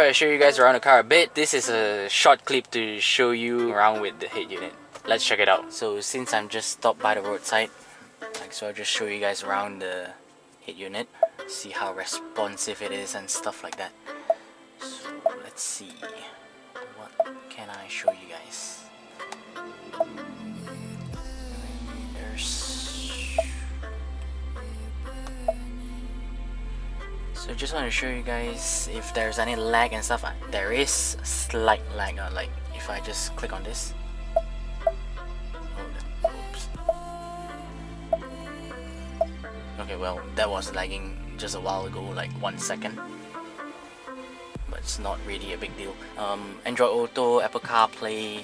I show you guys around the car a bit. This is a short clip to show you around with the head unit. Let's check it out. So since I'm just stopped by the roadside, so I'll just show you guys around the head unit, see how responsive it is and stuff like that. So let's see, what can I show you guys? So just want to show you guys if there's any lag and stuff. There is slight lag, like if I just click on this. Oops. Okay, well that was lagging just a while ago, like 1 second. But it's not really a big deal. Android Auto, Apple Carplay,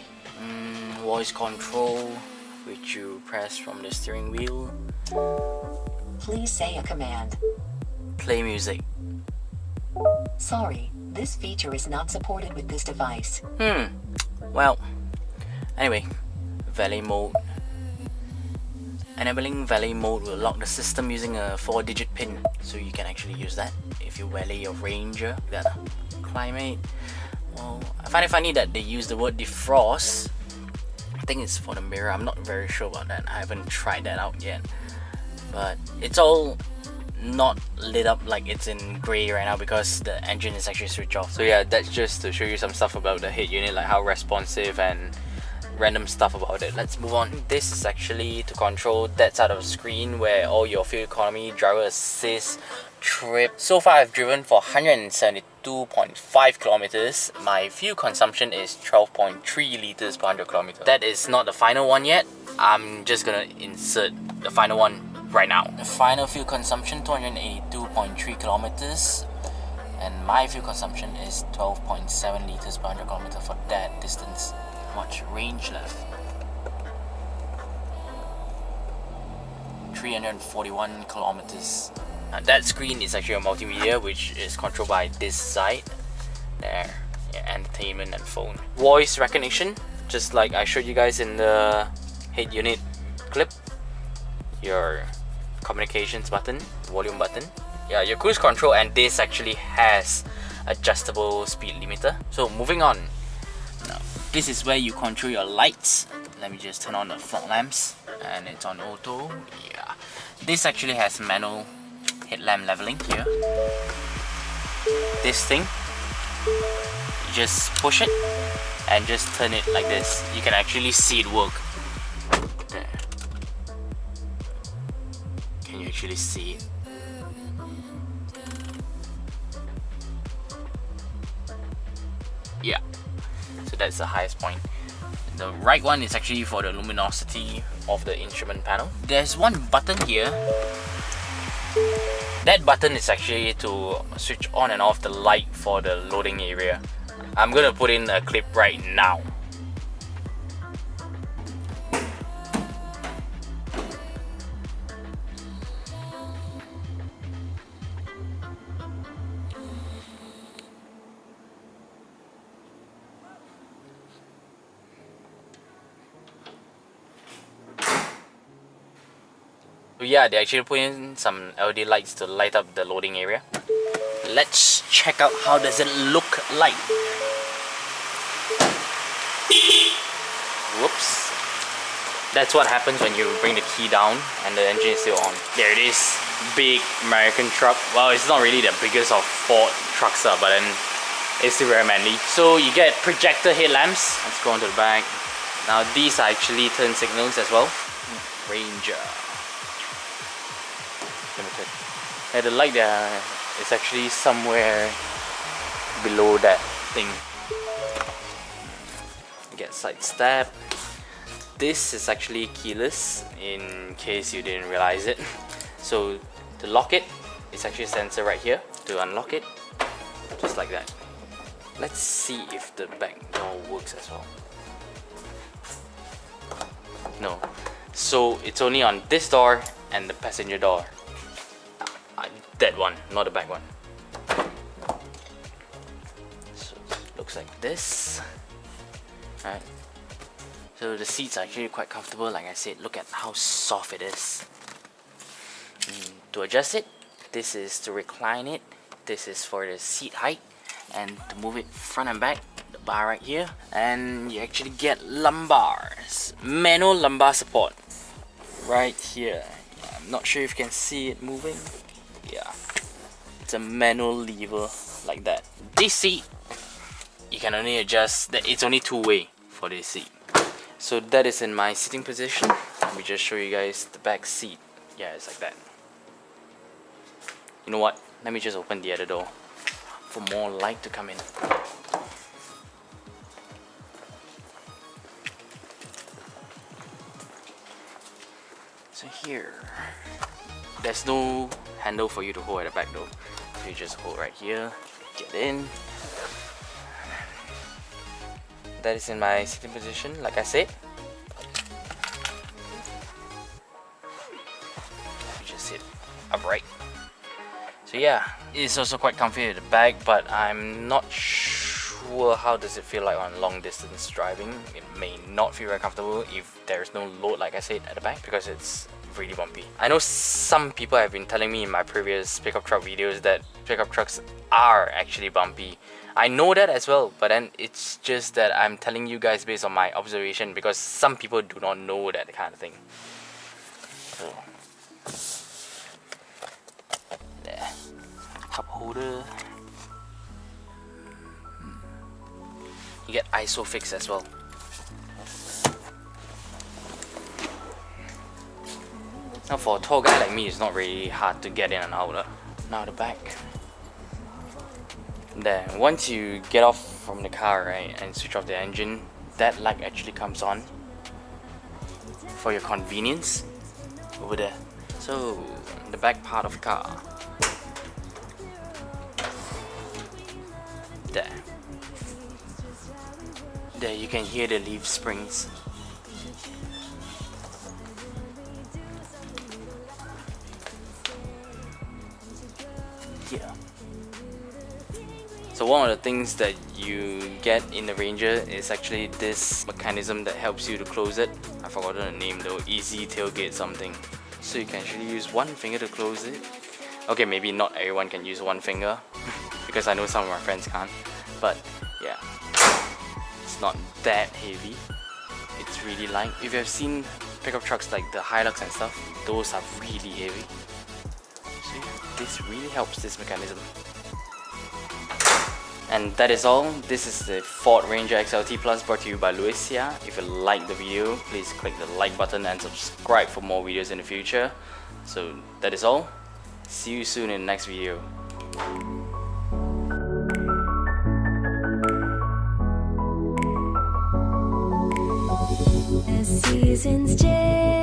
voice control, which you press from the steering wheel. Please say a command. Play music. Sorry, this feature is not supported with this device. Well, anyway, valet mode. Enabling valet mode will lock the system using a 4-digit pin, so you can actually use that if you valet your Ranger. That climate. Well, I find it funny that they use the word defrost. I think it's for the mirror. I'm not very sure about that. I haven't tried that out yet. But it's all not lit up like it's in grey right now because the engine is actually switched off. So yeah, that's just to show you some stuff about the head unit, like how responsive and random stuff about it. Let's move on. This is actually to control that side of the screen where all your fuel economy, driver assist, trip. So far I've driven for 172.5 kilometers. My fuel consumption is 12.3 liters per 100 kilometers. That is not the final one yet. I'm just gonna insert the final one right now. The final fuel consumption 282.3 kilometers, and my fuel consumption is 12.7 liters per 100 kilometers for that distance. Much range left? 341 kilometers. That screen is actually a multimedia, which is controlled by this side there. Yeah, entertainment and phone. Voice recognition, just like I showed you guys in the head unit clip. Your communications button, volume button, yeah, your cruise control, and this actually has adjustable speed limiter. So moving on, now this is where you control your lights. Let me just turn on the fog lamps, and it's on auto. Yeah, this actually has manual headlamp leveling here. This thing, you just push it and just turn it like this. You can actually see it work. There. Can you actually see it? Yeah, so that's the highest point. The right one is actually for the luminosity of the instrument panel. There's one button here. That button is actually to switch on and off the light for the loading area. I'm gonna put in a clip right now. So yeah, they actually put in some LED lights to light up the loading area. Let's check out how does it look like. Whoops. That's what happens when you bring the key down and the engine is still on. There it is. Big American truck. Well, it's not really the biggest of Ford trucks, but then it's still very manly. So you get projector headlamps. Let's go on to the back. Now these are actually turn signals as well. Ranger. Limited. Yeah, the light there is actually somewhere below that thing. Get side step. This is actually keyless in case you didn't realize it. So to lock it, it's actually a sensor right here. To unlock it, just like that. Let's see if the back door works as well. No. So it's only on this door and the passenger door. That one, not the back one. So it looks like this. Alright. So the seats are actually quite comfortable, like I said. Look at how soft it is. To adjust it, this is to recline it. This is for the seat height. And to move it front and back, the bar right here, and you actually get lumbars, manual lumbar support right here. I'm not sure if you can see it moving. Yeah, it's a manual lever like that. This seat, you can only adjust that. It's only two-way for this seat. So that is in my sitting position. Let me just show you guys the back seat. Yeah, it's like that. You know what? Let me just open the other door for more light to come in. So here, there's no handle for you to hold at the back though. So you just hold right here, get in. That is in my sitting position, like I said. You just sit upright. So yeah, it's also quite comfy at the back, but I'm not sure how does it feel like on long distance driving. It may not feel very comfortable if there's no load, like I said, at the back, because it's really bumpy. I know some people have been telling me in my previous pickup truck videos that pickup trucks are actually bumpy. I know that as well, but then it's just that I'm telling you guys based on my observation, because some people do not know that kind of thing. So there, cup holder. You get ISOFIX as well. Now for a tall guy like me, it's not really hard to get in and out. Now the back. There, once you get off from the car, right, and switch off the engine, that light actually comes on for your convenience over there. So the back part of the car. There you can hear the leaf springs. Here. So one of the things that you get in the Ranger is actually this mechanism that helps you to close it. I've forgotten the name though, easy tailgate something. So you can actually use one finger to close it. Okay, maybe not everyone can use one finger because I know some of my friends can't. But yeah, it's not that heavy. It's really light. If you have seen pickup trucks like the Hilux and stuff, those are really heavy. So yeah, this really helps, this mechanism. And that is all. This is the Ford Ranger XLT Plus brought to you by Louisia. If you like the video, please click the like button and subscribe for more videos in the future. So that is all. See you soon in the next video. As seasons change